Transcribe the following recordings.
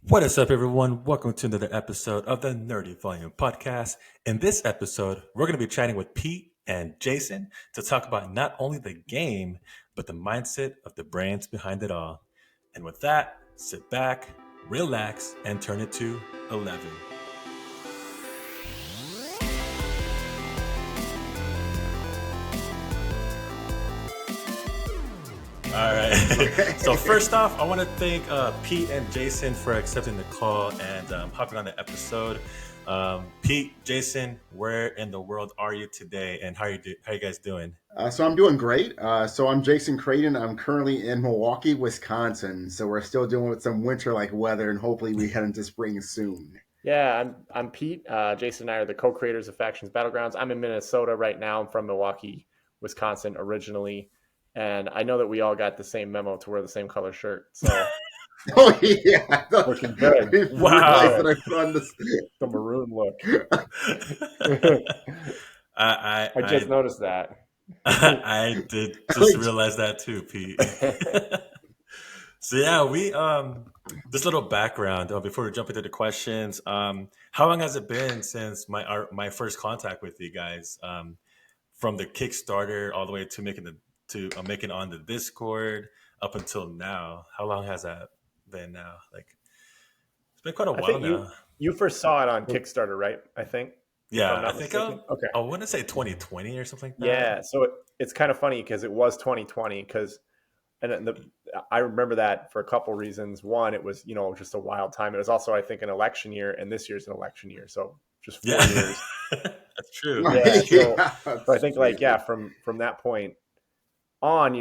What is up, everyone? Welcome to another episode of the Nerdy Volume Podcast. In this episode, we're going to be chatting with Pete and Jason to talk about not only the game, but the mindset of the brains behind it all. And with that, sit back, relax, and turn it to 11. All right. So first off, I want to thank Pete and Jason for accepting the call and hopping on the episode. Pete, Jason, where in the world are you today, and how you guys doing? So I'm doing great. So I'm Jason Creighton. I'm currently in Milwaukee, Wisconsin. So we're still dealing with some winter-like weather, and hopefully we head into spring soon. Yeah, I'm Pete. Jason and I are the co-creators of Factions Battlegrounds. I'm in Minnesota right now. I'm from Milwaukee, Wisconsin originally, and I know that we all got the same memo to wear the same color shirt. So Oh yeah, looking good. I realized Wow. that I put on this. The maroon look. I just I noticed that. I did just Like, realize that too, Pete. So yeah, we this little background before we jump into the questions. How long has it been since my first contact with you guys? From the Kickstarter all the way to making on the Discord up until now. How long has that been now? Like it's been quite a I while think now. you first saw it on Kickstarter, right? I think, if I'm Yeah, I not think mistaken. Okay. I want to say 2020 or something like that. Yeah. So it's kind of funny because it was 2020 because I remember that for a couple reasons. One, it was just a wild time. It was also, I think, an election year, and this year's an election year, so just Yeah, 4 years. that's true. Yeah, so yeah, so I that's think like crazy. yeah, from that point on,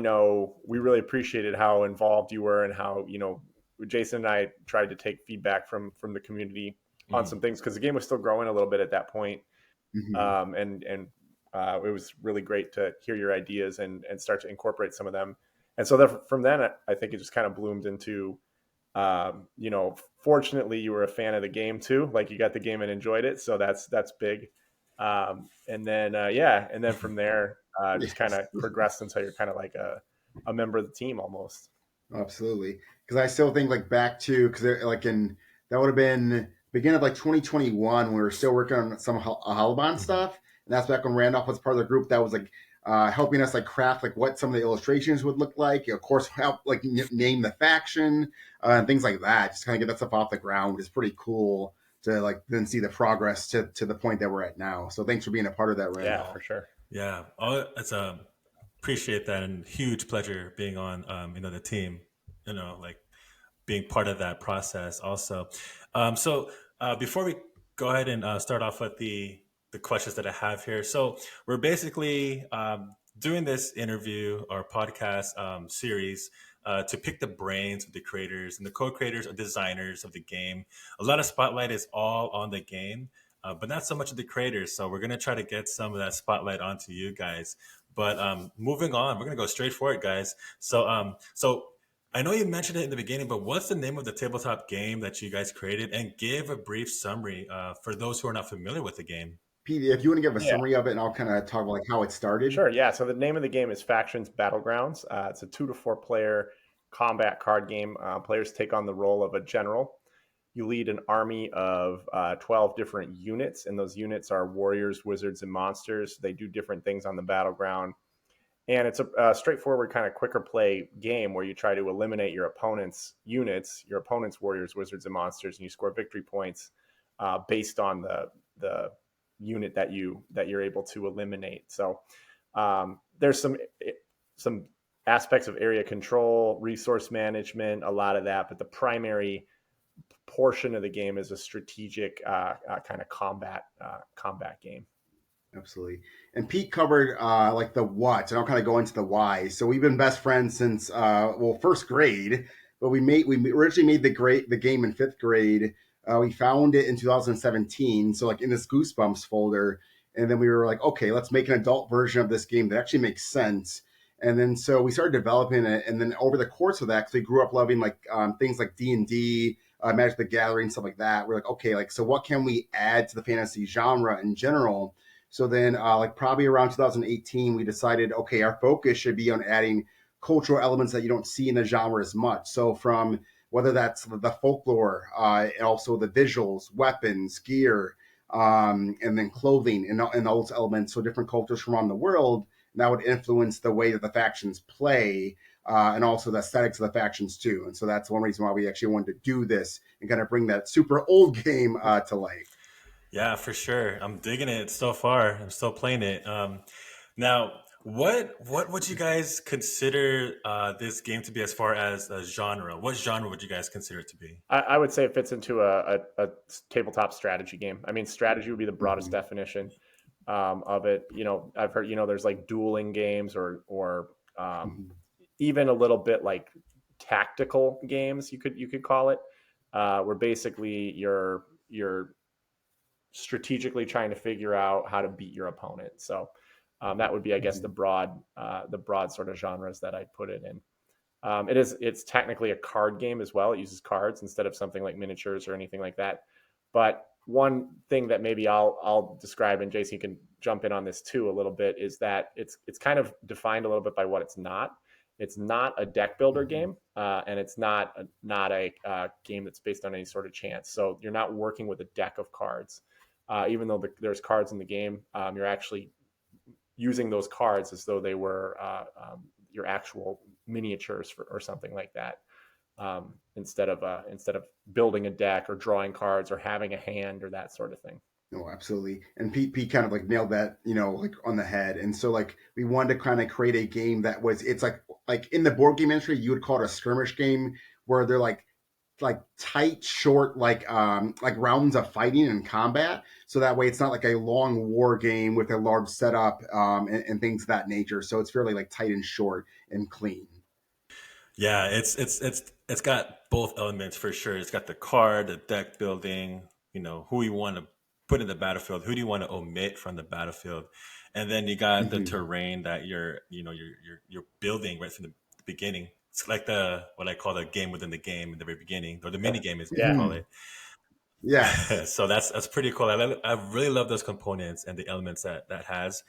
we really appreciated how involved you were and how Jason and I tried to take feedback from the community on Mhm. some things because the game was still growing a little bit at that point, Mhm. and it was really great to hear your ideas and start to incorporate some of them. And so that from then, I think it just kind of bloomed into, fortunately, you were a fan of the game too. Like you got the game and enjoyed it, so that's big. And then from there, just kind Yes, of progressed until you're kind of like a member of the team almost. absolutely. Because I still think like back to because like in that would have been beginning of like 2021 when we were still working on some Halaban Mhm. stuff, and that's back when Randolph was part of the group that was like helping us like craft like what some of the illustrations would look like. Of course, help like name the faction and things like that. Just kind of get that stuff off the ground is pretty cool to like then see the progress to the point that we're at now. So thanks for being a part of that, Yeah, Randolph. for sure. Yeah, oh, it's appreciate that and huge pleasure being on the team. Like being part of that process also. Before we go ahead and start off with the questions that I have here, so we're basically doing this interview or podcast series to pick the brains of the creators and the co-creators or designers of the game. A lot of spotlight is all on the game, but not so much of the creators. So we're gonna try to get some of that spotlight onto you guys. But moving on, we're gonna go straight for it, guys. So I know you mentioned it in the beginning, but what's the name of the tabletop game that you guys created? And give a brief summary for those who are not familiar with the game. Pete, if you want to give a Yeah, summary of it, and I'll kind of talk about like how it started. sure. Yeah. So the name of the game is Factions Battlegrounds. It's a 2 to 4 player combat card game. Players take on the role of a general. You lead an army of 12 different units, and those units are warriors, wizards, and monsters. They do different things on the battleground. And it's a straightforward kind of quicker play game where you try to eliminate your opponent's units, your opponent's warriors, wizards, and monsters, and you score victory points based on the unit that you're able to eliminate. So there's some aspects of area control, resource management, a lot of that, but the primary portion of the game is a strategic kind of combat game. Absolutely. And Pete covered like the what, and I'll kind of go into the why. So we've been best friends since first grade, but we originally made the game in fifth grade. We found it in 2017, so like in this Goosebumps folder, and then we were like, okay, let's make an adult version of this game that actually makes sense. And then so we started developing it, and then over the course of that, because we grew up loving like things like D&D, Magic the Gathering, stuff like that. We're like, okay, like so, what can we add to the fantasy genre in general? So then, like probably around 2018, we decided, okay, our focus should be on adding cultural elements that you don't see in the genre as much. So from whether that's the folklore, and also the visuals, weapons, gear, and then clothing and those elements. So different cultures from around the world, and that would influence the way that the factions play, and also the aesthetics of the factions too. And so that's one reason why we actually wanted to do this and kind of bring that super old game to life. Yeah, for sure. I'm digging it so far. I'm still playing it. Now, what would you guys consider this game to be as far as a genre? What genre would you guys consider it to be? I would say it fits into a tabletop strategy game. I mean, strategy would be the broadest Mm-hmm. definition of it. I've heard there's like dueling games or Mm-hmm. even a little bit like tactical games. You could call it, where basically you're strategically trying to figure out how to beat your opponent. So that would be, I guess, Mm-hmm. the broad sort of genres that I'd put it in. It's technically a card game as well. It uses cards instead of something like miniatures or anything like that. But one thing that maybe I'll describe, and Jason, you can jump in on this too a little bit, is that it's kind of defined a little bit by what it's not. It's not a deck builder Mm-hmm. game, and it's not a game that's based on any sort of chance. So you're not working with a deck of cards, even though there's cards in the game. You're actually using those cards as though they were your actual miniatures or something like that, instead of building a deck or drawing cards or having a hand or that sort of thing. No, absolutely. And Pete kind of like nailed that, like on the head. And so like we wanted to kind of create a game that was it's like in the board game industry, you would call it a skirmish game where they're like tight, short, like rounds of fighting and combat. So that way it's not like a long war game with a large setup, and things of that nature. So it's fairly like tight and short and clean. Yeah, it's got both elements for sure. It's got the card, the deck building, who you want to put in the battlefield, who do you want to omit from the battlefield, and then you got the Mm-hmm. terrain that you're building right from the beginning. It's like the what I call the game within the game in the very beginning, or the mini game as people Yeah. call Mm-hmm. it. Yes. So that's pretty cool. I really love those components and the elements that has.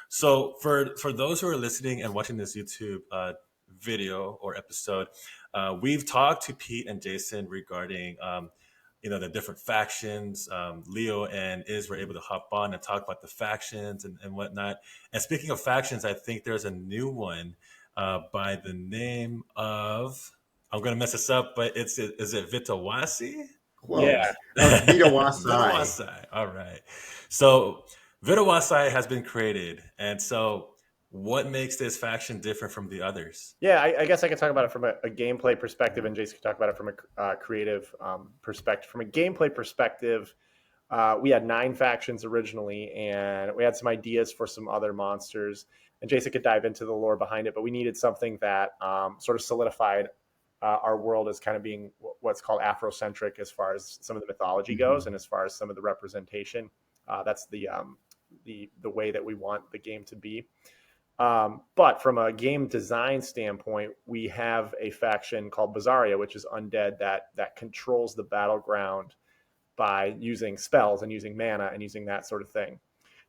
So for those who are listening and watching this YouTube video or episode, we've talked to Pete and Jason regarding the different factions. Leo and Iz were able to hop on and talk about the factions and whatnot. And speaking of factions, I think there's a new one by the name of, I'm gonna mess this up, but is it Vitawasi? Yeah. Close. It's Vitawaasi. Vitawaasi. All right. So Vitawaasi has been created, and so what makes this faction different from the others? Yeah, I guess I could talk about it from a gameplay perspective, and Jason could talk about it from a creative perspective. From a gameplay perspective, we had 9 factions originally, and we had some ideas for some other monsters. And Jason could dive into the lore behind it, but we needed something that sort of solidified our world as kind of being what's called Afrocentric as far as some of the mythology Mm-hmm. goes, and as far as some of the representation. That's the way that we want the game to be. But from a game design standpoint, we have a faction called Bazaria, which is undead that controls the battleground by using spells and using mana and using that sort of thing.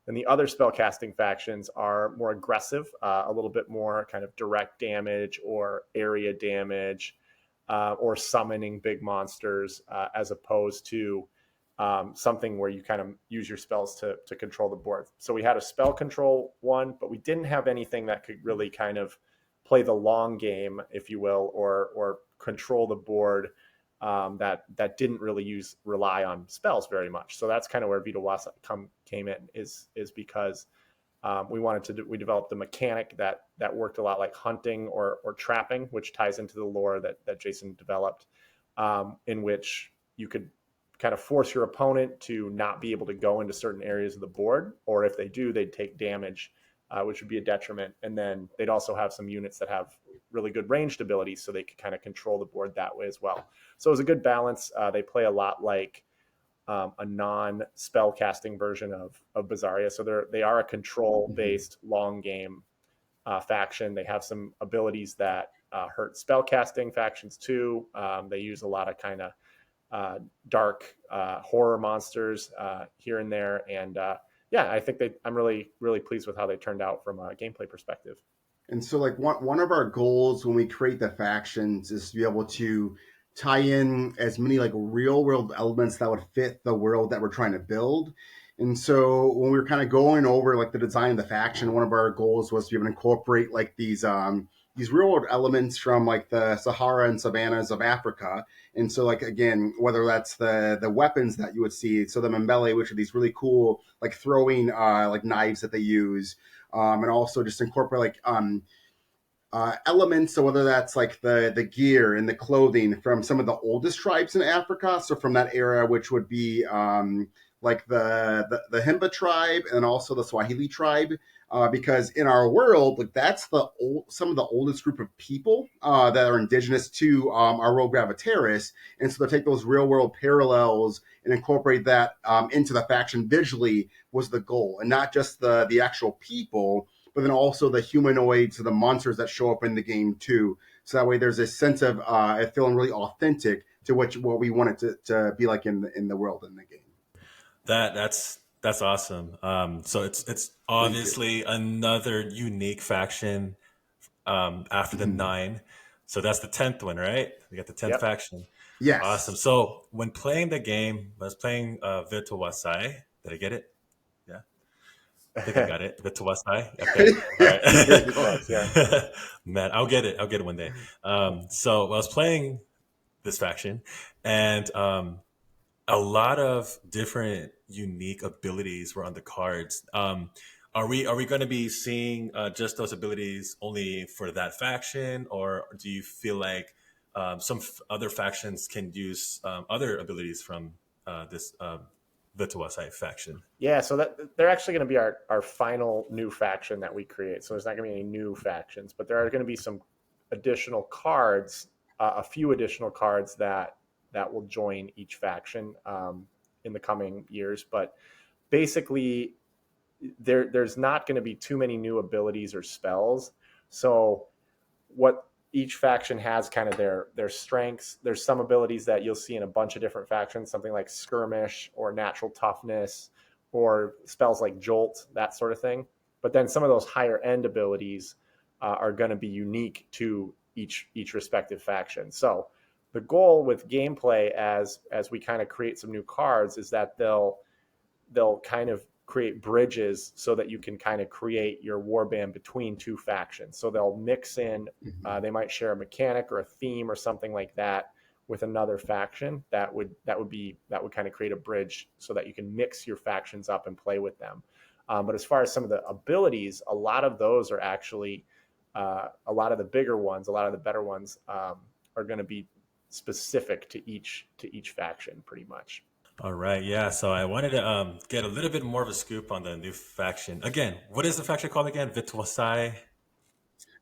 Then the other spell casting factions are more aggressive, a little bit more kind of direct damage or area damage, or summoning big monsters, as opposed to something where you kind of use your spells to control the board. So we had a spell control one, but we didn't have anything that could really kind of play the long game, if you will, or control the board, that didn't really rely on spells very much. So that's kind of where Vitawaasi came in, is because we developed a mechanic that worked a lot like hunting or trapping, which ties into the lore that Jason developed, in which you could kind of force your opponent to not be able to go into certain areas of the board, or if they do, they'd take damage, which would be a detriment. And then they'd also have some units that have really good ranged abilities, so they could kind of control the board that way as well. So it was a good balance. They play a lot like a non-spell casting version of Bazaria. So they are a Mm-hmm. control-based long game faction. They have some abilities that hurt spell casting factions too. They use a lot of kind of dark horror monsters here and there, and yeah, I think I'm really pleased with how they turned out from a gameplay perspective. And so, like one of our goals when we create the factions is to be able to tie in as many like real world elements that would fit the world that we're trying to build. And so, when we were kind of going over like the design of the faction, one of our goals was to be able to incorporate like these real world elements from like the Sahara and savannas of Africa. And so, like again, whether that's the weapons that you would see, so the Mbele, which are these really cool like throwing like knives that they use, and also just incorporate like elements. So whether that's like the gear and the clothing from some of the oldest tribes in Africa, so from that era, which would be like the Himba tribe and also the Swahili tribe. Because in our world, like that's some of the oldest group of people that are indigenous to our world Gravitaris, and so to take those real world parallels and incorporate that into the faction visually was the goal, and not just the actual people, but then also the humanoids, so the monsters that show up in the game too. So that way, there's a sense of feeling really authentic to what we want it to be like in the world in the game. That's awesome. So it's Thank you. obviously another unique faction after the Mhm. nine. So that's the 10th one, right? We got the 10th Yep. faction. Awesome. Yes. So when playing the game, I was playing Vitawaasi. Did I get it? Yeah, I think I got it. Vitawaasi. Okay. All Yeah, you're right. good. Close, yeah. Man, I'll get it. I'll get it one day. So I was playing this faction, and a lot of different unique abilities were on the cards. Are we going to be seeing just those abilities only for that faction, or do you feel like other factions can use other abilities from this Vituasite faction? Yeah, so that they're actually going to be our final new faction that we create. So there's not going to be any new factions, but there are going to be some additional cards, a few additional cards that will join each faction in the coming years. But basically, there's not going to be too many new abilities or spells. So what each faction has kind of their strengths. There's some abilities that you'll see in a bunch of different factions, something like skirmish or natural toughness or spells like jolt, that sort of thing. But then some of those higher end abilities are going to be unique to each respective faction. So the goal with gameplay as we kind of create some new cards is that they'll kind of create bridges so that you can kind of create your warband between two factions. So they'll mix in, Mhm. they might share a mechanic or a theme or something like that with another faction that would kind of create a bridge so that you can mix your factions up and play with them. But as far as some of the abilities, a lot of those are actually a lot of the bigger ones, a lot of the better ones are going to be specific to each faction, pretty much. All right, yeah. So I wanted to get a little bit more of a scoop on the new faction. Again, what is the faction called again? Vituasai?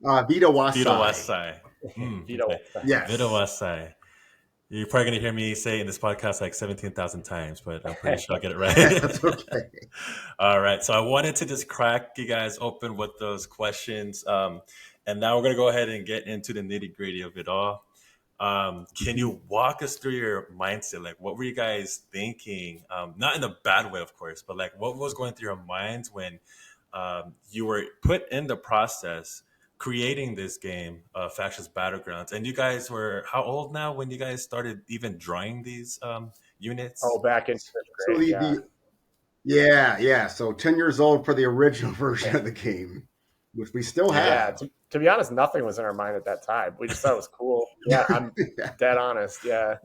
Vita Wasai. Vitawasai. Veto. Okay. Yes. Vitawasai. You're probably going to hear me say in this podcast like 17,000 times, but I'm pretty sure I'll get it right. That's okay. All right. So I wanted to just crack you guys open with those questions. And now we're going to go ahead and get into the nitty gritty of it all. Can you walk us through your mindset? Like, what were you guys thinking? Not in a bad way, of course, but like, what was going through your minds when you were put in the process creating this game, Factions Battlegrounds? And you guys were how old now when you guys started even drawing these Oh, units? back in fifth So grade, yeah. yeah. So 10 years old for the original version of the game, which we still Yeah. Yeah, have. to be honest, nothing was in our mind at that time. We just thought it was cool. Yeah, I'm Yeah. dead honest. Yeah.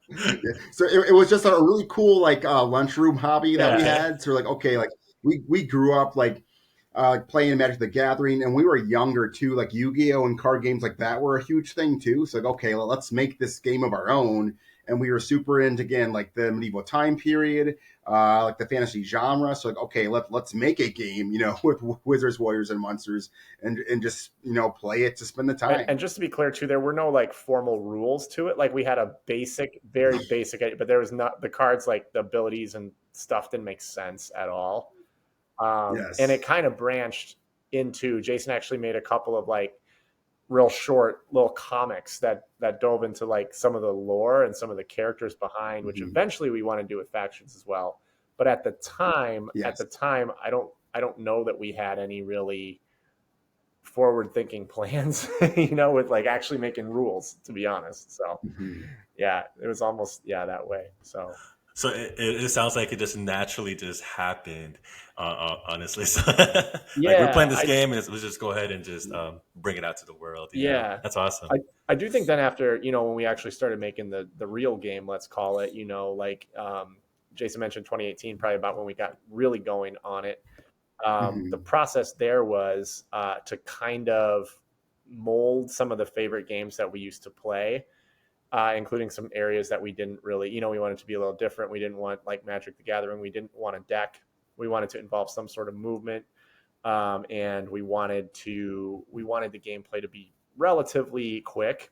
Yeah. So it was just a really cool like lunchroom hobby that we Yeah. Okay. had. So we're like, okay, like we grew up like playing Magic the Gathering, and we were younger too. Like Yu-Gi-Oh and card games like that were a huge thing too. So like, okay, well, let's make this game of our own. And we were super into again like the medieval time period, like the fantasy genre. So like, okay, let's make a game, with wizards, warriors, and monsters, and just play it to spend the And time. just to be clear too, there were no like formal rules to it. Like we had a basic, very basic, but there was not the cards, like the abilities and stuff didn't make sense at all. And it Yes. kind of branched into Jason actually made a couple of like real short little comics that dove into like some of the lore and some of the characters behind, which Mhm. eventually we want to do with factions as well. But at the time, Yes. I don't know that we had any really forward thinking plans, with like actually making rules, to be honest. So Mhm. yeah, it was almost, that way. So So it sounds like it just naturally just happened, honestly. So, like we're playing yeah, this game, and let's just go ahead and just bring it out to the world. Yeah, yeah, that's awesome. I, I do think then after, when we actually started making the real game, let's call it, like Jason mentioned 2018, probably about when we got really going on it. The Mhm. process there was to kind of mold some of the favorite games that we used to play, including some areas that we didn't really, we wanted to be a little different. We didn't want like Magic the Gathering. We didn't want a deck. We wanted to involve some sort of movement, and we wanted the gameplay to be relatively quick,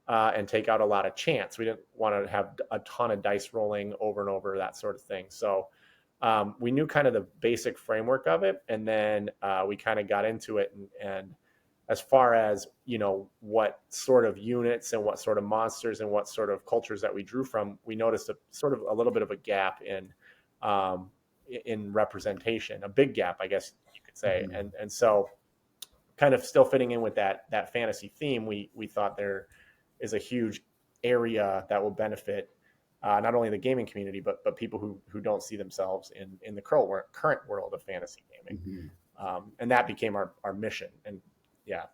and take out a lot of chance. We didn't want to have a ton of dice rolling over and over, that sort of thing. So we knew kind of the basic framework of it, and then we kind of got into it. And as far as what sort of units and what sort of monsters and what sort of cultures that we drew from, we noticed a sort of a little bit of a gap um, in representation, a big gap, I guess you could say. Mhm. And so, kind of still fitting in with that fantasy theme, we thought there is a huge area that will benefit not only the gaming community, but people who don't see themselves in the current world of fantasy gaming. Mhm. And that became our mission. And yeah,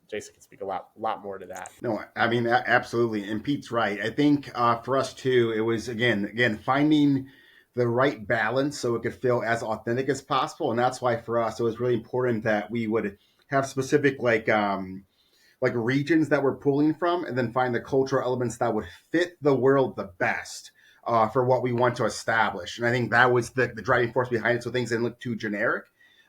Jason can speak a lot more to that. No, I mean absolutely, and Pete's right. I think for us too, it was again finding the right balance so it could feel as authentic as possible, and that's why for us it was really important that we would have specific like regions that we're pulling from, and then find the cultural elements that would fit the world the best for what we want to establish. And I think that was the driving force behind it, so things didn't look too generic.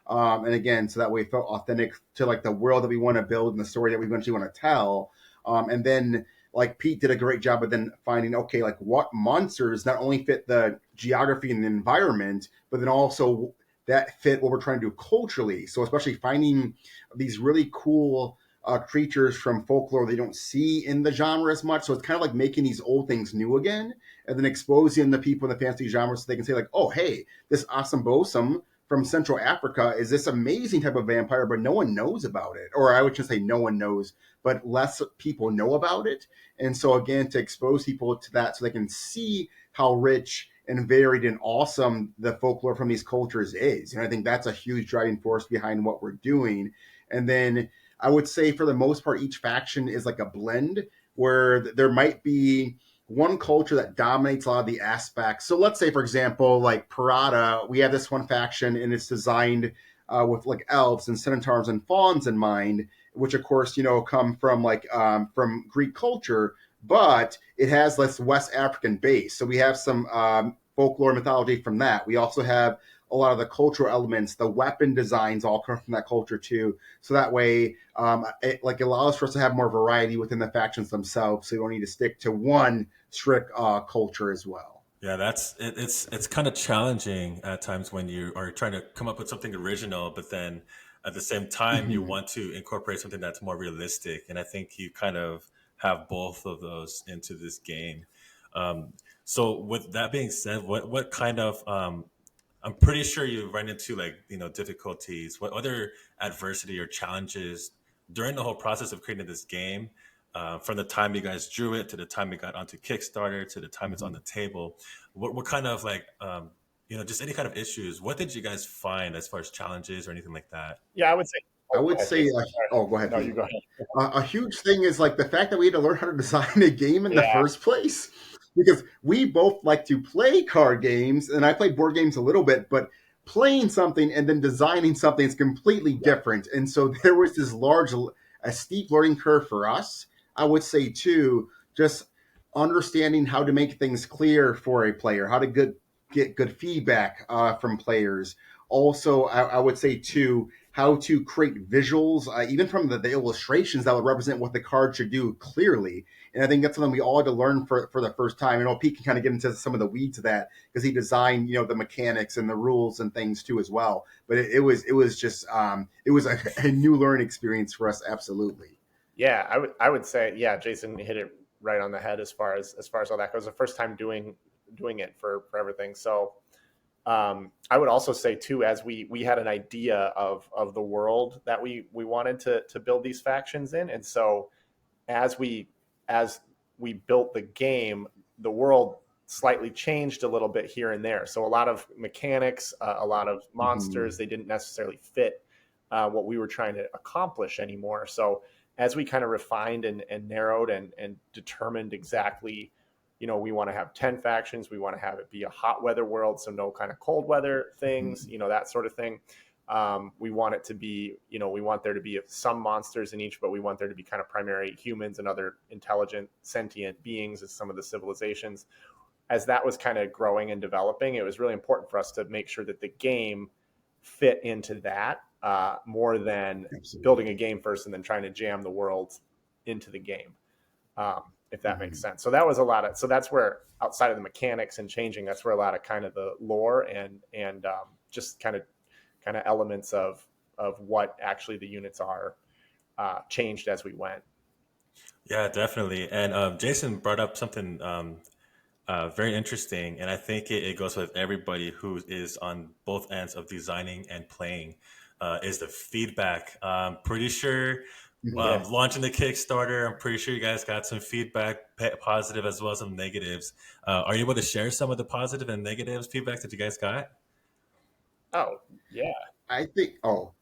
And again, so that way it felt authentic to like the world that we want to build and the story that we eventually want to tell. And then like Pete did a great job of then finding, okay, like what monsters not only fit the geography and the environment, but then also that fit what we're trying to do culturally. So especially finding these really cool creatures from folklore they don't see in the genre as much. So it's kind of like making these old things new again, and then exposing the people in the fantasy genre so they can say like, oh, hey, this awesome bosom from Central Africa is this amazing type of vampire, but no one knows about it. Or I would just say no one knows, but less people know about it. And so again, to expose people to that so they can see how rich and varied and awesome the folklore from these cultures is. And I think that's a huge driving force behind what we're doing. And then I would say for the most part, each faction is like a blend where there might be one culture that dominates a lot of the aspects. So let's say, for example, like Parada, we have this one faction and it's designed with like elves and centaurs and fauns in mind, which of course, come from from Greek culture, but it has this West African base. So we have some folklore mythology from that. We also have a lot of the cultural elements, the weapon designs all come from that culture too. So that way, it like allows for us to have more variety within the factions themselves. So you don't need to stick to one strict culture as well. Yeah, it's kind of challenging at times when you are trying to come up with something original, but then at the same time you Mhm. want to incorporate something that's more realistic. And I think you kind of have both of those into this game. Um, so with that being said, what kind of I'm pretty sure you run into like difficulties. What other adversity or challenges during the whole process of creating this game, from the time you guys drew it to the time it got onto Kickstarter to the time it's on Mhm. the table? What kind of like just any kind of issues? What did you guys find as far as challenges or anything like that? Yeah, I would say. I Oh, go would ahead, say, Jason. Sorry. oh, go ahead, No, you Pete. go ahead. A huge thing is like the fact that we had to learn how to design a game in the Yeah, first place, because we both like to play card games and I played board games a little bit, but playing something and then designing something is completely yeah, different. And so there was this a steep learning curve for us. I would say too, just understanding how to make things clear for a player, how to get good feedback from players. Also, I would say too, how to create visuals, even from the illustrations that would represent what the card should do clearly. And I think that's something we all had to learn for the first time. You know, Pete can kind of get into some of the weeds of that because he designed, the mechanics and the rules and things too as well. But it was just it was a new learning experience for us, absolutely. yeah. I would say, yeah. Jason hit it right on the head as far as all that goes. The first time doing it for everything. So I would also say too, as we had an idea of the world that we wanted to build these factions in, and so as we as we built the game, the world slightly changed a little bit here and there. So a lot of mechanics, a lot of Hmm. monsters, they didn't necessarily fit what we were trying to accomplish anymore. So as we kind of refined and narrowed and determined exactly, we want to have 10 factions, we want to have it be a hot weather world, so no kind of cold weather things, Hmm. that sort of thing. We want it to be, we want there to be some monsters in each, but we want there to be kind of primary humans and other intelligent, sentient beings as some of the civilizations. As that was kind of growing and developing, it was really important for us to make sure that the game fit into that more than building a Absolutely. game first and then trying to jam the world into the game, if that makes Hmm. sense. So that was a lot of, so that's where outside of the mechanics and changing, that's where a lot of kind of the lore and just kind of elements of what actually the units are changed as we went. Yeah, definitely. And Jason brought up something very interesting, and I think it goes with everybody who is on both ends of designing and playing. Is the feedback? Pretty sure Hmm. Yeah. launching the Kickstarter. I'm pretty sure you guys got some feedback, positive as well as some negatives. Are you able to share some of the positive and negatives feedback that you guys got? Oh, yeah. I think. Oh,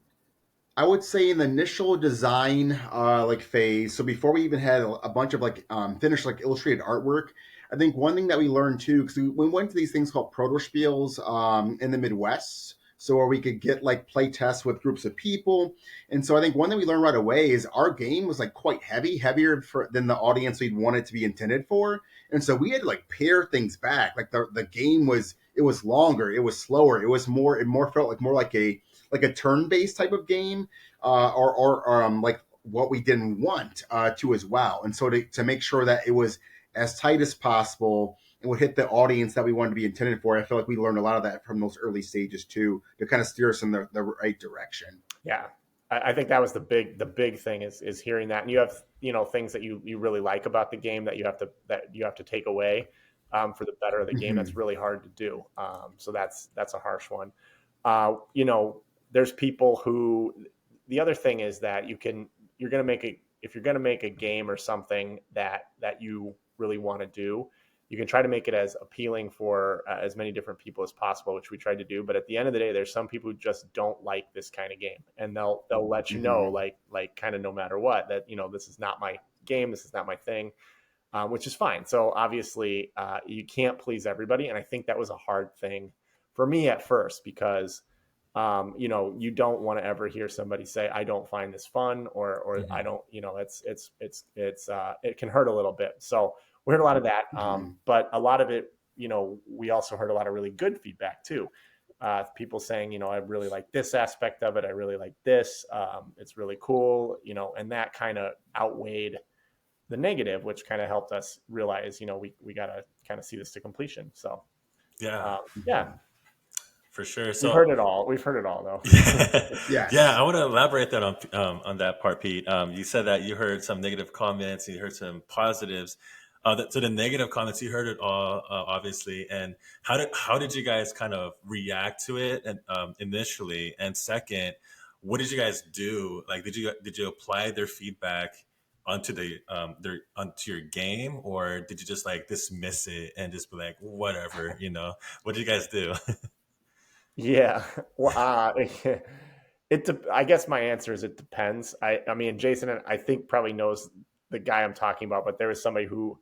I would say in the initial design like phase, so before we even had a bunch of like finished like illustrated artwork, I think one thing that we learned too, because we went to these things called proto spiels in the Midwest, so where we could get like play tests with groups of people, and so I think one thing we learned right away is our game was like quite heavier than the audience we'd want it to be intended for, and so we had to like pare things back. Like the game was it was longer, it was slower, it more felt like a turn based type of game or like what we didn't want to as well. And so to make sure that it was as tight as possible and would hit the audience that we wanted to be intended for, I feel like we learned a lot of that from those early stages too, to kind of steer us in the right direction. Yeah. I think that was the big thing is hearing that. And you have, things that you really like about the game that you have to take away for the better of the game. That's Mm-hmm. really hard to do. So that's a harsh one. Uh, you know, there's people who, the other thing is that you're going to make a, if you're going to make a game or something that you really want to do, you can try to make it as appealing for as many different people as possible, which we tried to do. But at the end of the day, there's some people who just don't like this kind of game, and they'll let you know, Mm-hmm. like kind of no matter what, that this is not my game, this is not my thing, which is fine. So obviously, you can't please everybody, and I think that was a hard thing for me at first because you don't want to ever hear somebody say, I don't find this fun, or I Hmm. don't, it can hurt a little bit. So we heard a lot of that. Mm-hmm. But a lot of it, we also heard a lot of really good feedback too. People saying, I really like this aspect of it. I really like this. It's really cool, and that kind of outweighed the negative, which kind of helped us realize, we got to kind of see this to completion. So, Yeah, yeah, Mm-hmm. for sure. we've So heard it all. We've heard it all though. yeah, I Yes. want to elaborate that on that part, Pete. You said that you heard some negative comments, and you heard some positives. So the negative comments, you heard it all, obviously. And how did you guys kind of react to it, and initially, and second, what did you guys do? Like, did you apply their feedback onto your game, or did you just like dismiss it and just be like whatever? What did you guys do? Yeah. Well, I guess my answer is it depends. I mean, Jason, I think probably knows the guy I'm talking about, but there was somebody who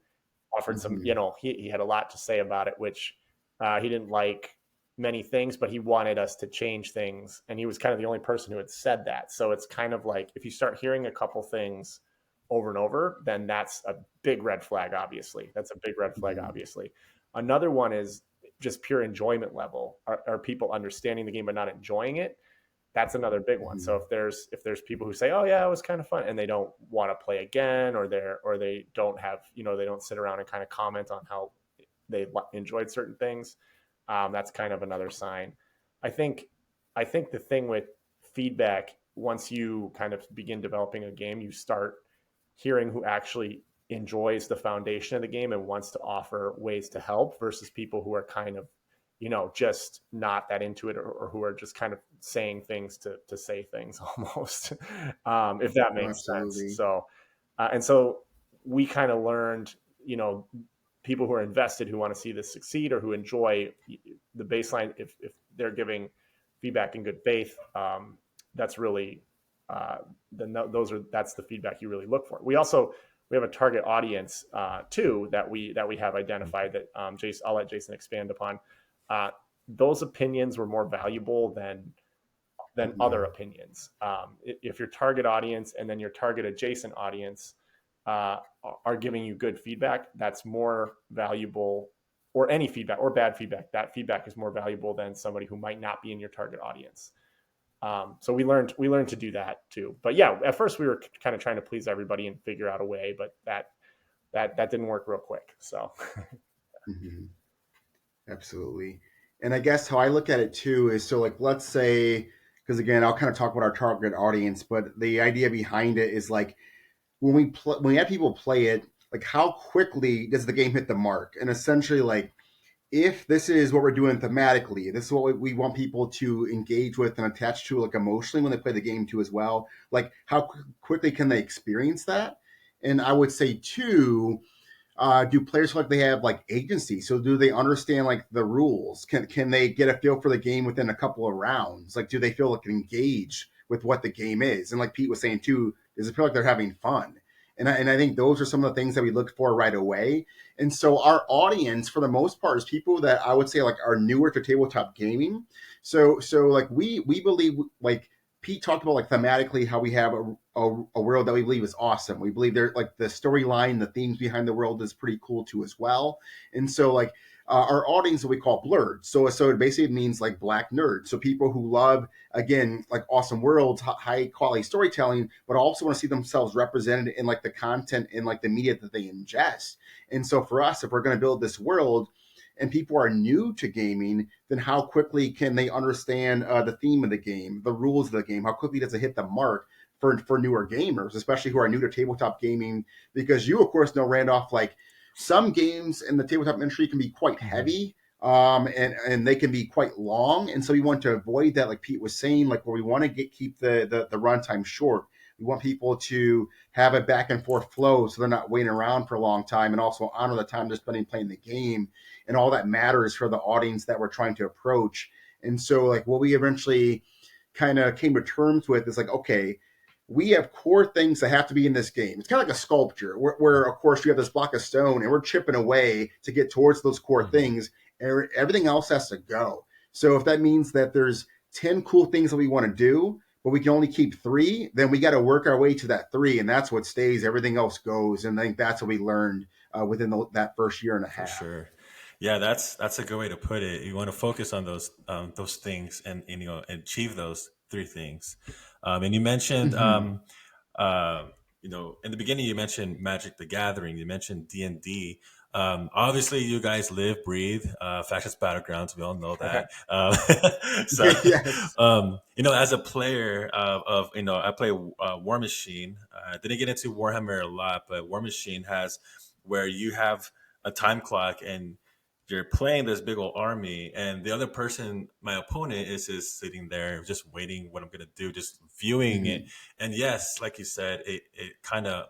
offered some, Mm-hmm. he had a lot to say about it, which he didn't like many things, but he wanted us to change things. And he was kind of the only person who had said that. So it's kind of like if you start hearing a couple things over and over, then that's a big red flag, obviously. That's a big red flag, Mm-hmm. obviously. Another one is just pure enjoyment level. Are people understanding the game but not enjoying it? That's another big one. So Mm-hmm. if there's people who say, "Oh yeah, it was kind of fun," and they don't want to play again, or they don't have, they don't sit around and kind of comment on how they enjoyed certain things, that's kind of another sign. I think I think the thing with feedback, once you kind of begin developing a game, you start hearing who actually enjoys the foundation of the game and wants to offer ways to help versus people who are kind of just not that into it, or who are just kind of saying things to say things almost, if that Oh, makes sense. absolutely. So we kind of learned, people who are invested, who want to see this succeed, or who enjoy the baseline, if they're giving feedback in good faith, that's really, then that's the feedback you really look for. We have a target audience, too, that we have identified that, Jason, I'll let Jason expand upon. uh, those opinions were more valuable than other Mhm. opinions. If your target audience and then your target adjacent audience, uh, are giving you good feedback, that's more valuable, or any feedback or bad feedback. That feedback is more valuable than somebody who might not be in your target audience. So we learned to do that too. But yeah, at first we were kind of trying to please everybody and figure out a way, but that didn't work real quick. So Mhm. Absolutely. And I guess how I look at it too is, so like, let's say, because again, I'll kind of talk about our target audience, but the idea behind it is like, when we have people play it, like how quickly does the game hit the mark? And essentially, like, if this is what we're doing thematically, this is what we want people to engage with and attach to, like, emotionally when they play the game too as well. Like, how quickly can they experience that? And I would say too, do players feel like they have like agency? So do they understand like the rules? Can they get a feel for the game within a couple of rounds? Like, do they feel like engaged with what the game is? And like Pete was saying too, does it feel like they're having fun? And I think those are some of the things that we look for right away. And so our audience, for the most part, is people that I would say like are newer to tabletop gaming. So like we believe, like Pete talked about, like thematically how we have a world that we believe is awesome. We believe there, like, the storyline, the themes behind the world is pretty cool too as well. And so like our audience that we call blurred. So it basically means like black nerds. So people who love, again, like awesome worlds, high quality storytelling, but also want to see themselves represented in like the content in like the media that they ingest. And so for us, if we're going to build this world and people are new to gaming, then how quickly can they understand the theme of the game, the rules of the game? How quickly does it hit the mark for newer gamers, especially who are new to tabletop gaming? Because you, of course, know, Randolph, like some games in the tabletop industry can be quite Mhm. heavy, and they can be quite long. And so we want to avoid that, like Pete was saying, like where we want to keep the runtime short. We want people to have a back and forth flow so they're not waiting around for a long time, and also honor the time they're spending playing the game. And all that matters for the audience that we're trying to approach. And so, like, what we eventually kind of came to terms with is like, okay, we have core things that have to be in this game. It's kind of like a sculpture where, of course, you have this block of stone and we're chipping away to get towards those core Mhm. things, and everything else has to go. So if that means that there's 10 cool things that we want to do, but we can only keep three, then we got to work our way to that three, and that's what stays. Everything else goes. And I think that's what we learned within that first year and a For half. sure. Yeah, that's a good way to put it. You want to focus on those things and achieve those three things. And you mentioned Mm-hmm. uh, in the beginning you mentioned Magic the Gathering. You mentioned D&D. Obviously, you guys live, breathe, Fascist Battlegrounds. We all know that. So, Yes. as a player I play War Machine. I didn't get into Warhammer a lot, but War Machine has where you have a time clock and you're playing this big old army, and the other person, my opponent, is just sitting there just waiting what I'm gonna do, just viewing it. Mm-hmm. And yes, like you said, it kind of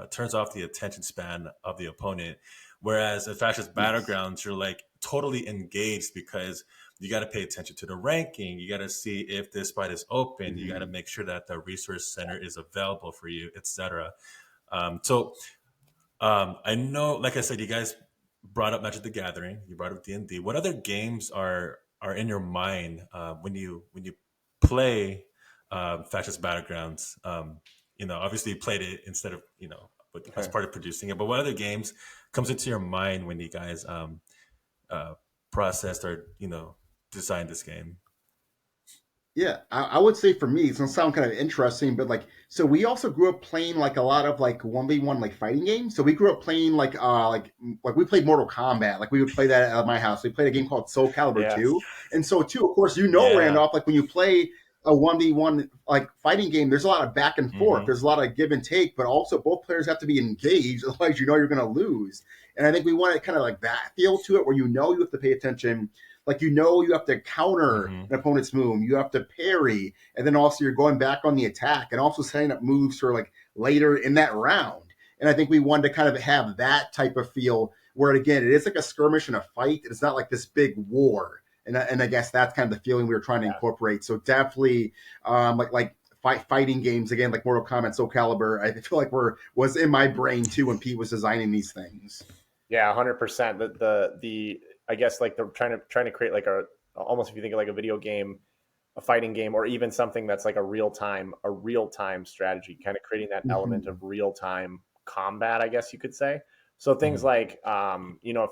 turns off the attention span of the opponent. Whereas in Fascist Yes. Battlegrounds, you're like totally engaged because you got to pay attention to the ranking. You got to see if this fight is open. You got to Mm-hmm. make sure that the resource center is available for you, etc. So I know, like I said, you guys brought up Magic the Gathering. You brought up D&D. What other games are in your mind when you play Fascist Battlegrounds? Obviously you played it instead of but as okay. part of producing it. But what other games comes into your mind when you guys uh, processed or designed this game? Yeah, I would say for me, it's gonna sound kind of interesting, but like, so we also grew up playing like a lot of like 1v1 like fighting games. So we grew up playing like we played Mortal Kombat. Like we would play that at my house. We played a game called Soul Calibur Yes. 2. And so too, of course, Yeah. Randolph, like when you play a 1v1 like fighting game, there's a lot of back and forth. Hmm. There's a lot of give and take, but also both players have to be engaged, otherwise you're gonna lose. And I think we wanted kind of like that feel to it where you have to pay attention. like, you have to counter Hmm. an opponent's move, you have to parry, and then also you're going back on the attack and also setting up moves for like later in that round. And I think we wanted to kind of have that type of feel where, again, it is like a skirmish and a fight. It's not like this big war. And I guess that's kind of the feeling we were trying to incorporate. So definitely, fighting games again, like Mortal Kombat, Soul Calibur. I feel like was in my brain too when Pete was designing these things. Yeah, 100%. The I guess like they're trying to create like a, almost, if you think of like a video game, a fighting game, or even something that's like a real time strategy, kind of creating that element Mm-hmm. of real time combat, I guess you could say. So things Hmm. like, if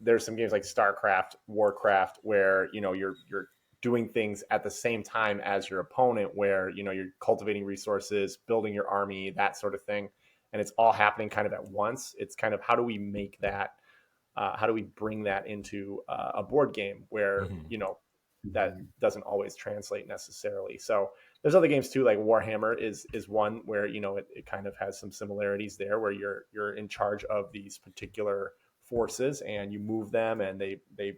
there's some games like StarCraft, Warcraft, where you're doing things at the same time as your opponent, where you're cultivating resources, building your army, that sort of thing, and it's all happening kind of at once. It's kind of, how do we make that? How do we bring that into a board game where Hmm. that Mm-hmm. doesn't always translate necessarily? So there's other games too, like Warhammer is one where it kind of has some similarities there, where you're in charge of these particular forces and you move them, and they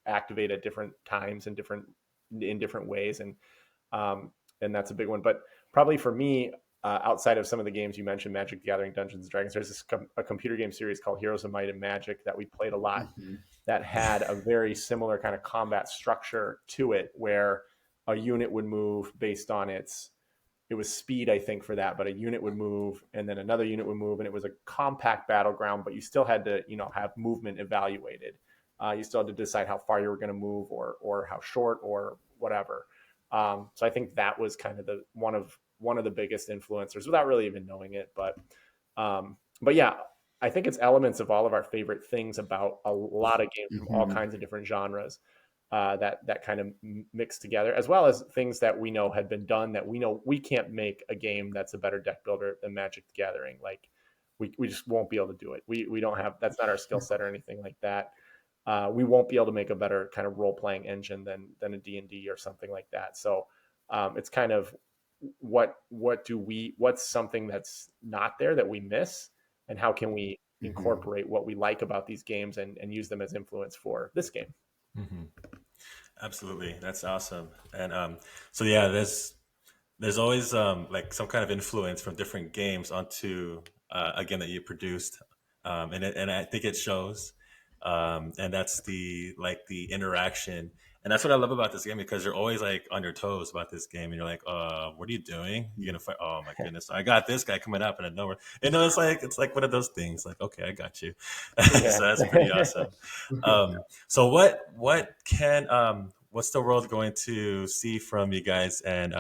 activate at different times and in different ways, um, and that's a big one. But probably for me, outside of some of the games you mentioned, Magic the Gathering, Dungeons and Dragons, there's a computer game series called Heroes of Might and Magic that we played a lot, Mm-hmm. that had a very similar kind of combat structure to it, where a unit would move based on it was speed, I think, for that, but a unit would move and then another unit would move, and it was a compact battleground, but you still had to have movement evaluated. You still had to decide how far you were going to move, or how short, or whatever. So I think that was kind of the one of the biggest influencers, without really even knowing it. But yeah, I think it's elements of all of our favorite things about a lot of games from all Mm-hmm. kinds of different genres, that kind of mixed together, as well as things that we know had been done, that we know we can't make a game that's a better deck builder than Magic the Gathering. Like, we just won't be able to do it. We don't have, that's not our skill set or anything like that. We won't be able to make a better kind of role playing engine than a D&D or something like that. So it's kind of, what's something that's not there that we miss, and how can we Mm-hmm. incorporate what we like about these games and use them as influence for this game. Hmm. Absolutely, that's awesome. And so yeah, there's always like some kind of influence from different games onto a game that you produced, and I think it shows. And that's the interaction, and that's what I love about this game, because you're always like on your toes about this game, and you're like, what are you doing? You're gonna fight? Oh my goodness, I got this guy coming up and nowhere. It's like one of those things. Like, okay, I got you. Yeah. So that's pretty awesome. So what's the world going to see from you guys, and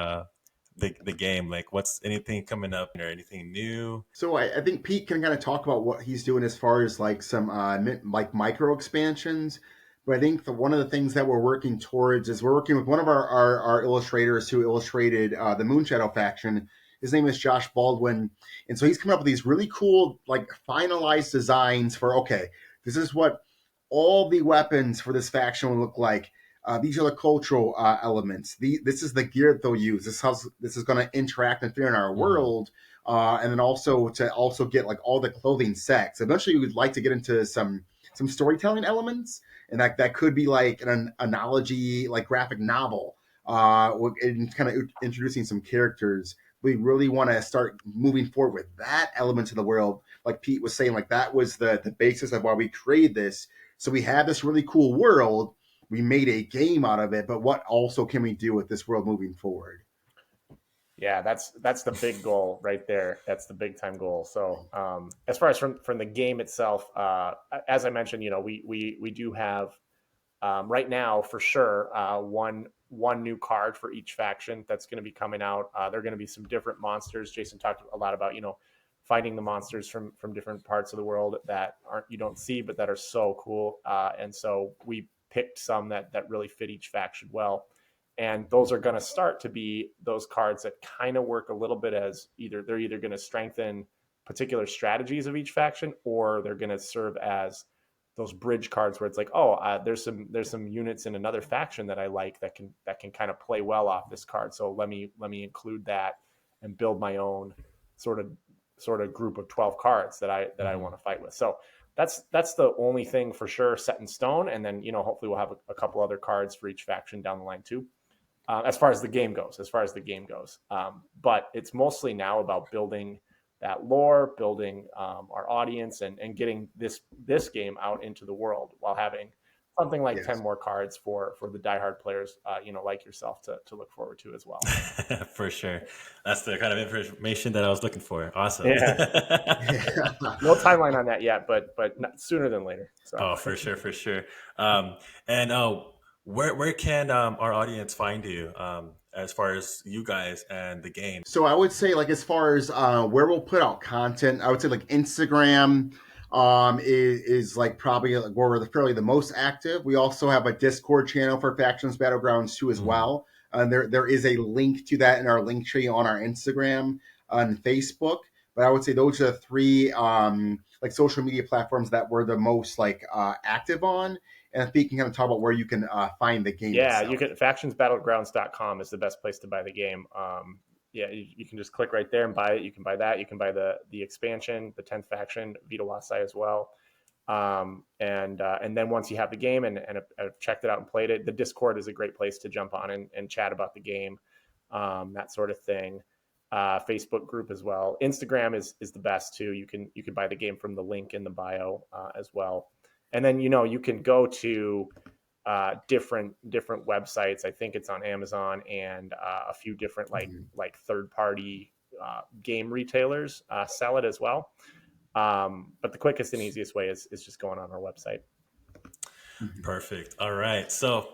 the game? Like, what's anything coming up or anything new? So I think Pete can kind of talk about what he's doing as far as like some like micro expansions. But I think one of the things that we're working towards is we're working with one of our illustrators who illustrated the Moonshadow faction. His name is Josh Baldwin, and so he's coming up with these really cool, like, finalized designs for, okay, this is what all the weapons for this faction will look like. These are the cultural elements. This is the gear that they'll use. This is going to interact and fit in our Hmm. world, and then also to also get like all the clothing sets. Eventually, we would like to get into some storytelling elements, and that could be like an analogy, like graphic novel, and kind of introducing some characters. We really want to start moving forward with that element of the world. Like Pete was saying, like that was the basis of why we created this. So we have this really cool world. We made a game out of it, but what also can we do with this world moving forward? Yeah, that's the big goal right there. That's the big time goal. So as far as from the game itself, as I mentioned, we do have, right now for sure, one new card for each faction that's going to be coming out. There are going to be some different monsters. Jason talked a lot about fighting the monsters from different parts of the world that aren't, you don't see, but that are so cool. And so we picked some that really fit each faction well. And those are going to start to be those cards that kind of work a little bit as, they're either going to strengthen particular strategies of each faction, or they're going to serve as those bridge cards where it's like, oh, there's some units in another faction that I like that can kind of play well off this card. So let me include that and build my own sort of group of 12 cards that I Hmm. want to fight with. So that's the only thing for sure set in stone. And then, hopefully we'll have a couple other cards for each faction down the line too. As far as the game goes, but it's mostly now about building that lore, building our audience, and getting this game out into the world while having something like 10 more cards for the diehard players, like yourself to look forward to as well. For sure. That's the kind of information that I was looking for. Awesome. Yeah. No timeline on that yet, but not sooner than later. So. Oh, for sure. And where can our audience find you as far as you guys and the game? So I would say, like, as far as where we'll put out content, I would say like Instagram is like probably like where we're fairly the most active. We also have a Discord channel for Factions Battlegrounds too as well. And there is a link to that in our link tree on our Instagram and Facebook. But I would say those are the three like social media platforms that we're the most like active on. And if you can kind of talk about where you can find the game. Yeah, itself. you can. Factionsbattlegrounds.com is the best place to buy the game. You can just click right there and buy it. You can buy that. You can buy the expansion, the 10th faction, Vitawaasi as well. And then once you have the game and have checked it out and played it, the Discord is a great place to jump on and chat about the game, that sort of thing. Facebook group as well. Instagram is the best too. You can buy the game from the link in the bio as well. And then, you can go to different websites. I think it's on Amazon and a few different like third party game retailers sell it as well. But the quickest and easiest way is just going on our website. Perfect. All right. So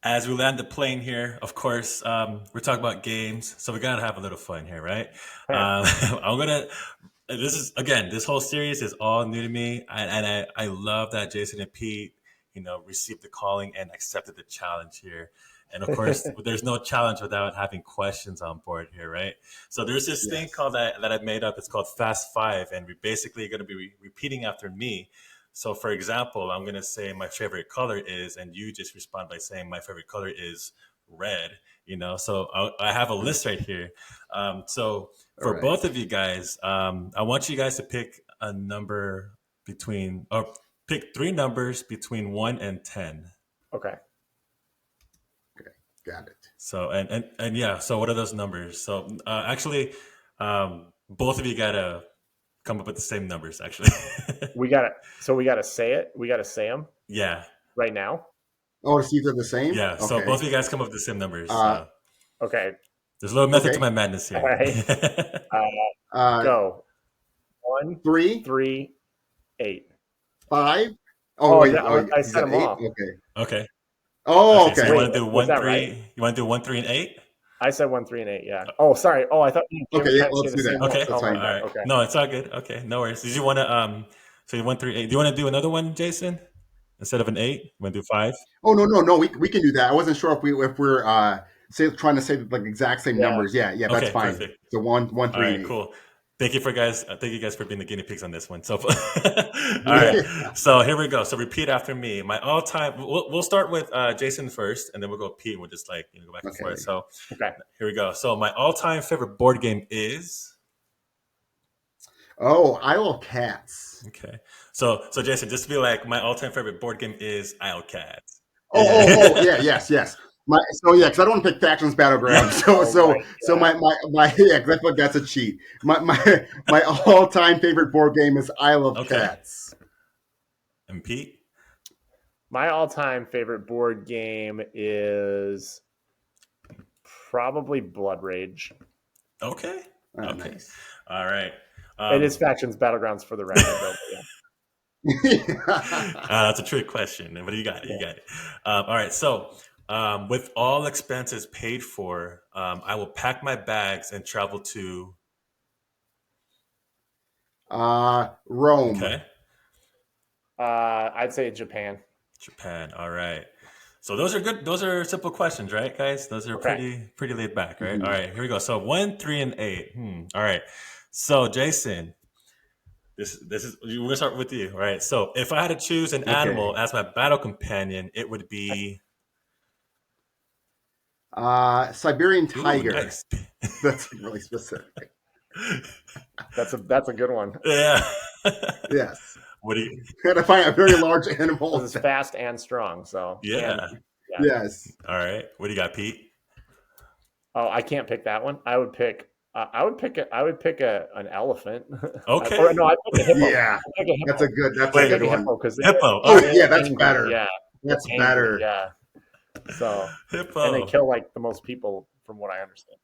as we land the plane here, of course, we're talking about games, so we gotta have a little fun here, right? This whole series is all new to me, and I love that Jason and Pete, received the calling and accepted the challenge here. And of course, there's no challenge without having questions on board here, right? So there's this thing called that I've made up. It's called Fast Five, and we're basically going to be repeating after me. So, for example, I'm going to say my favorite color is, and you just respond by saying my favorite color is red. So I have a list right here. So for both of you guys, I want you guys to pick a number pick three numbers between 1 and 10. Okay. Got it. So and yeah. So what are those numbers? So actually, both of you gotta come up with the same numbers. Actually, we gotta say it. We gotta say them. Yeah. Right now. Oh, see, they're the same. Yeah. Okay. So both of you guys come up with the same numbers. Okay. There's a little method to my madness here. All right. Go. 1, 3, 8, 5. Oh, wait. I said them all. Okay. Okay. Oh, okay. So you want to do 1, 3? Right? You want to do 1, 3, and 8? I said 1, 3, and 8. Yeah. Oh, sorry. Oh, I thought. Okay. Yeah, let's do that. Okay. That's fine. All right. Okay. No, it's all good. Okay. No worries. Did you want to So you 1, 3, 8. Do you want to do another one, Jason? Instead of an 8, you want to do 5? Oh no. We can do that. I wasn't sure if we're trying to say like exact same numbers. Yeah. That's Okay, fine. perfect. So 1, 3, All right, and 8. cool. Thank you guys for being the guinea pigs on this one. So, all right. So here we go. So repeat after me. My all-time. We'll start with Jason first, and then we'll go Pete. And we'll just go back and forth. So here we go. So my all-time favorite board game is. Oh, Isle of Cats. Okay. So Jason, just to be like, my all-time favorite board game is Isle of Cats. Oh, yeah, yes. Because I don't want to pick Factions Battlegrounds. So my because I thought that's a cheat. My all time favorite board game is Isle of Cats. And Pete, my all time favorite board game is probably Blood Rage. Okay. Oh, okay. Nice. All right. It is Factions Battlegrounds for the record. That's a trick question, but you got it. You got it. All right. So, with all expenses paid for, I will pack my bags and travel to Rome. Okay. I'd say Japan. Japan. All right. So those are good. Those are simple questions, right, guys? Those are pretty laid back, right? All right. Here we go. So 1, 3, and 8. All right. So Jason, this is we're gonna start with you, all right? So if I had to choose an animal as my battle companion, it would be Siberian tiger. Ooh, nice. That's really specific. That's a good one. Yeah. Yes. What do you? had to find a very large animal. This is fast and strong. So Yeah. and, yeah. Yes. All right. What do you got, Pete? Oh, I can't pick that one. I would pick. I would pick an elephant. Okay. Or no, I pick a hippo. Yeah. I pick a hippo. That's a good I pick a one. hippo because Hippo. Oh, Okay. yeah, that's better. Yeah, That's angry, better. Yeah. So Hippo. and they kill like the most people, from what I understand.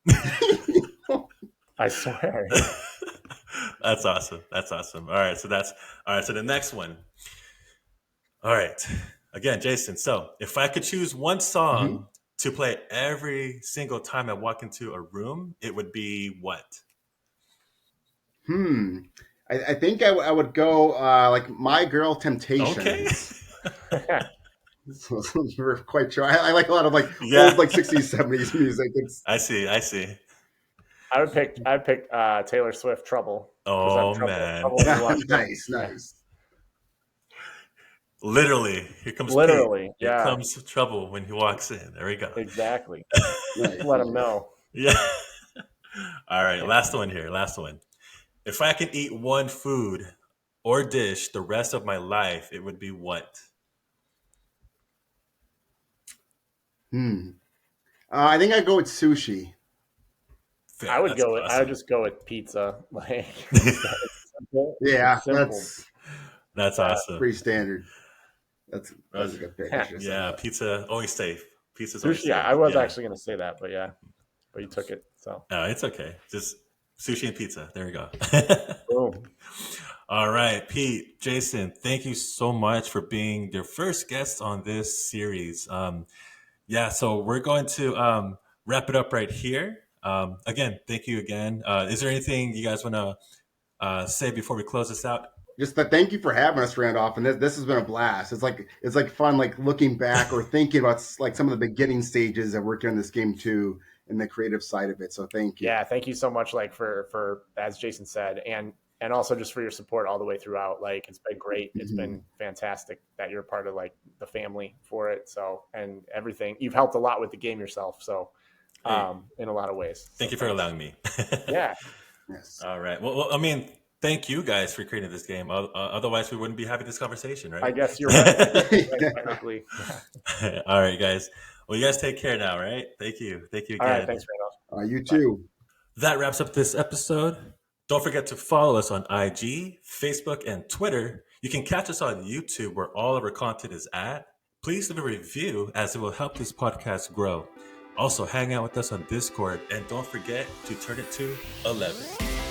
I swear. That's awesome. That's awesome. All right. So the next one. All right. Again, Jason. So if I could choose one song to play every single time I walk into a room, it would be what? I think I would go like My Girl Temptations. Okay. So we're quite sure. I like a lot of like Yeah. old like 60s, 70s music. It's I see. I'd pick Taylor Swift, Trouble. 'Cause Oh, I'm man. trouble when you walk in. nice. Literally. Here comes Literally, Pete. Here yeah. comes trouble when he walks in. There we go. Exactly. Nice. Let them know. Yeah. All right. Last one here. Last one. If I could eat one food or dish the rest of my life, it would be what? I think I'd go with sushi. Fair. I would That's go. I awesome. would just go with pizza. Like it's simple. Yeah, It's simple. That's awesome. pretty standard. That's a good pick. I should have said Yeah, that. pizza always safe. Pizza's always Sushi. safe. Yeah, I was Yeah. actually going to say that, but you took it. So No, it's okay. Just sushi and pizza. There we go. boom. All right, Pete, Jason, thank you so much for being your first guest on this series. So we're going to wrap it up right here. Again, thank you again. Is there anything you guys want to say before we close this out? Just that. Thank you for having us, Randolph. And this has been a blast. It's like fun, like looking back or thinking about like some of the beginning stages that worked on this game too, and the creative side of it. So thank you. Yeah, thank you so much. Like for as Jason said, and also just for your support all the way throughout. Like it's been great. It's been fantastic that you're part of like the family for it. So and everything you've helped a lot with the game yourself. So in a lot of ways. Thank you for allowing me. Yeah. Yes. All right. Well, I mean, thank you guys for creating this game. Otherwise, we wouldn't be having this conversation, right? I guess you're right. Technically. All right, guys. Well, you guys take care now, right? Thank you. Thank you again. All right. Thanks, Randolph. You too. That wraps up this episode. Don't forget to follow us on IG, Facebook, and Twitter. You can catch us on YouTube where all of our content is at. Please leave a review as it will help this podcast grow. Also, hang out with us on Discord and don't forget to turn it to 11.